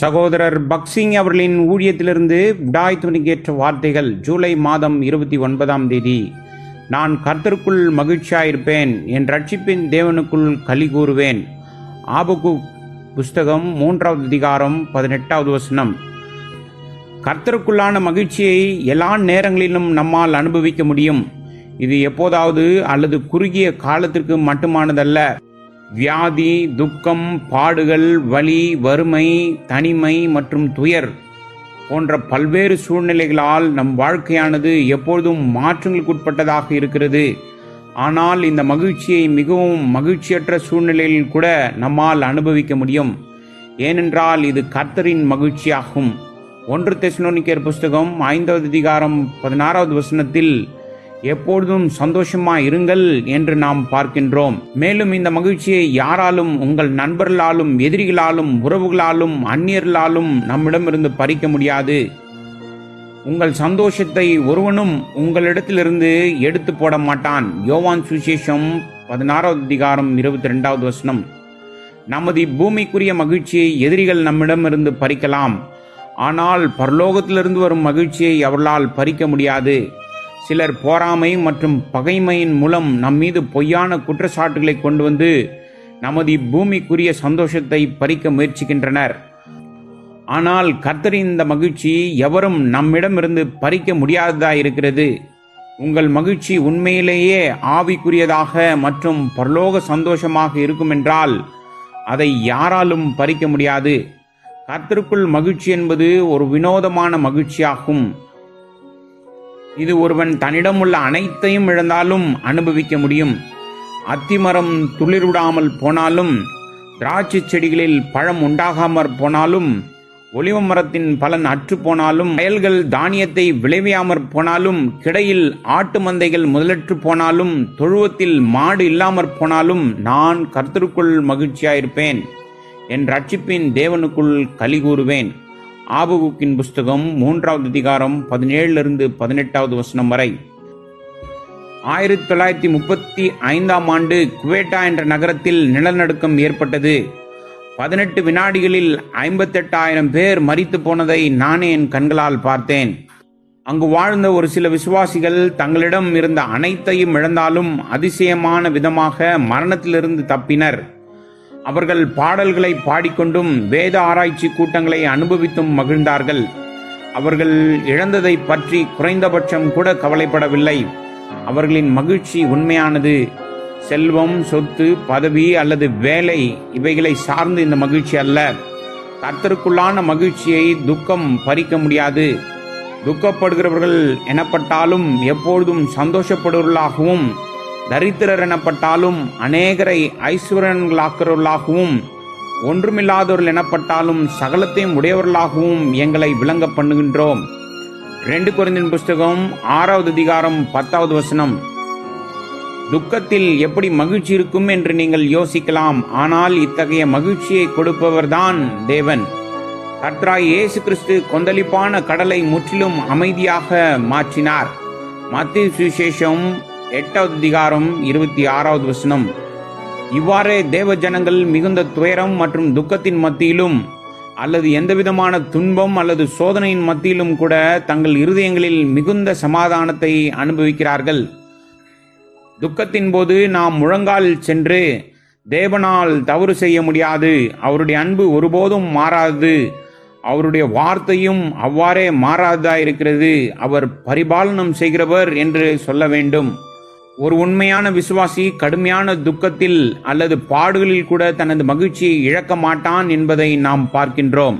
சகோதரர் பக்சிங் அவர்களின் ஊழியத்திலிருந்து விடாய்த்துவனுக்கேற்ற வார்த்தைகள். ஜூலை மாதம் 29ஆம் தேதி. நான் கர்த்தருக்குள் மகிழ்ச்சியாயிருப்பேன், என் ரட்சிப்பின் தேவனுக்குள் களி கூறுவேன். ஆபகுக் புஸ்தகம் 3வது அதிகாரம் 18வது வசனம். கர்த்தருக்குள்ளான மகிழ்ச்சியை எல்லா நேரங்களிலும் நம்மால் அனுபவிக்க முடியும். இது எப்போதாவது அல்லது குறுகிய காலத்திற்கு மட்டுமானதல்ல. வியாதி, துக்கம், பாடுகள், வலி, வறுமை, தனிமை மற்றும் துயர் போன்ற பல்வேறு சூழ்நிலைகளால் நம் வாழ்க்கையானது எப்பொழுதும் மாற்றங்களுக்குட்பட்டதாக இருக்கிறது. ஆனால் இந்த மகிழ்ச்சியை மிகவும் மகிழ்ச்சியற்ற சூழ்நிலையில் கூட நம்மால் அனுபவிக்க முடியும். ஏனென்றால் இது கர்த்தரின் மகிழ்ச்சியாகும். 1 தெசலோனிக்கேயர் புஸ்தகம் 5வது அதிகாரம் 16வது வசனத்தில் எப்பொழுதும் சந்தோஷமாய் இருங்கள் என்று நாம் பார்க்கின்றோம். மேலும் இந்த மகிழ்ச்சியை யாராலும், உங்கள் நண்பர்களாலும், எதிரிகளாலும், உறவுகளாலும், அந்நியர்களாலும் நம்மிடமிருந்து பறிக்க முடியாது. உங்கள் சந்தோஷத்தை ஒருவனும் உங்களிடத்திலிருந்து எடுத்து போட மாட்டான். யோவான் சுவிசேஷம் 16வது அதிகாரம் 22வது வசனம். நமது பூமிக்குரிய மகிழ்ச்சியை எதிரிகள் நம்மிடமிருந்து பறிக்கலாம். ஆனால் பரலோகத்திலிருந்து வரும் மகிழ்ச்சியை அவர்களால் பறிக்க முடியாது. சிலர் பொறாமை மற்றும் பகைமையின் மூலம் நம்மீது பொய்யான குற்றச்சாட்டுகளை கொண்டு வந்து நமது பூமிக்குரிய சந்தோஷத்தை பறிக்க முயற்சிக்கின்றனர். ஆனால் கர்த்தரின் இந்த மகிழ்ச்சி எவரும் நம்மிடமிருந்து பறிக்க முடியாததாயிருக்கிறது. உங்கள் மகிழ்ச்சி உண்மையிலேயே ஆவிக்குரியதாக மற்றும் பரலோக சந்தோஷமாக இருக்குமென்றால் அதை யாராலும் பறிக்க முடியாது. கர்த்தருக்குள் மகிழ்ச்சி என்பது ஒரு வினோதமான மகிழ்ச்சியாகும். இது ஒருவன் தன்னிடமுள்ள அனைத்தையும் இழந்தாலும் அனுபவிக்க முடியும். அத்திமரம் துளிர்விடாமல் போனாலும், திராட்சை செடிகளில் பழம் உண்டாகாமற் போனாலும், ஒலிவ மரத்தின் பலன் அற்று போனாலும், வயல்கள் தானியத்தை விளைவியாமற் போனாலும், கிடையில் ஆட்டு மந்தைகள் முதலற்று போனாலும், தொழுவத்தில் மாடு இல்லாமற் போனாலும், நான் கர்த்தருக்குள் மகிழ்ச்சியாயிருப்பேன், என் ரட்சிப்பின் தேவனுக்குள் களி கூறுவேன். ஆபகுக்கின் புஸ்தகம் 3வது அதிகாரம் 17லிருந்து 18வது வசனம் வரை. 1935ஆம் ஆண்டு குவேட்டா என்ற நகரத்தில் நிலநடுக்கம் ஏற்பட்டது. 18 வினாடிகளில் 58,000 பேர் மரித்து போனதை நானே என் கண்களால் பார்த்தேன். அங்கு வாழ்ந்த ஒரு சில விசுவாசிகள் தங்களிடம் இருந்த அனைத்தையும் இழந்தாலும் அதிசயமான விதமாக மரணத்திலிருந்து தப்பினர். அவர்கள் பாடல்களை பாடிக்கொண்டும் வேத ஆராய்ச்சி கூட்டங்களை அனுபவித்தும் மகிழ்ந்தார்கள். அவர்கள் இழந்ததை பற்றி குறைந்தபட்சம் கூட கவலைப்படவில்லை. அவர்களின் மகிழ்ச்சி உண்மையானது. செல்வம், சொத்து, பதவி அல்லது வேலை இவைகளை சார்ந்து இந்த மகிழ்ச்சி அல்ல. கர்த்தருக்குள்ளான மகிழ்ச்சியை துக்கம் பறிக்க முடியாது. துக்கப்படுகிறவர்கள் எனப்பட்டாலும் எப்பொழுதும் சந்தோஷப்படுவர்களாகவும், தரித்திரர் எனப்பட்டாலும் அநேகரை ஐஸ்வர்யங்களாக்குறவர்களாகவும், ஒன்றுமில்லாதவர்கள் எனப்பட்டாலும் சகலத்தையும் உடையவர்களாகவும் எங்களை விளங்க பண்ணுகின்றோம். 2 கொரிந்தியர் புஸ்தகம் 6வது அதிகாரம் 10வது வசனம். துக்கத்தில் எப்படி மகிழ்ச்சி இருக்கும் என்று நீங்கள் யோசிக்கலாம். ஆனால் இத்தகைய மகிழ்ச்சியை கொடுப்பவர்தான் தேவன். கர்த்தராகிய இயேசு கிறிஸ்து கொந்தளிப்பான கடலை முற்றிலும் அமைதியாக மாற்றினார். மத்தேயு சுவிசேஷம் 8வது அதிகாரம் 26வது வசனம். இவ்வாறே தேவ ஜனங்கள் மிகுந்த துயரம் மற்றும் துக்கத்தின் மத்தியிலும் அல்லது எந்தவிதமான துன்பம் அல்லது சோதனையின் மத்தியிலும் கூட தங்கள் இருதயங்களில் மிகுந்த சமாதானத்தை அனுபவிக்கிறார்கள். துக்கத்தின் போது நாம் முழங்காலில் சென்று, தேவனால் தவறு செய்ய முடியாது, அவருடைய அன்பு ஒருபோதும் மாறாது, அவருடைய வார்த்தையும் அவ்வாறே மாறாததாயிருக்கிறது, அவர் பரிபாலனம் செய்கிறவர் என்று சொல்ல வேண்டும். ஒரு உண்மையான விசுவாசி கடுமையான துக்கத்தில் அல்லது பாடுகளில் கூட தனது மகிழ்ச்சியை இழக்க மாட்டான் என்பதை நாம் பார்க்கின்றோம்.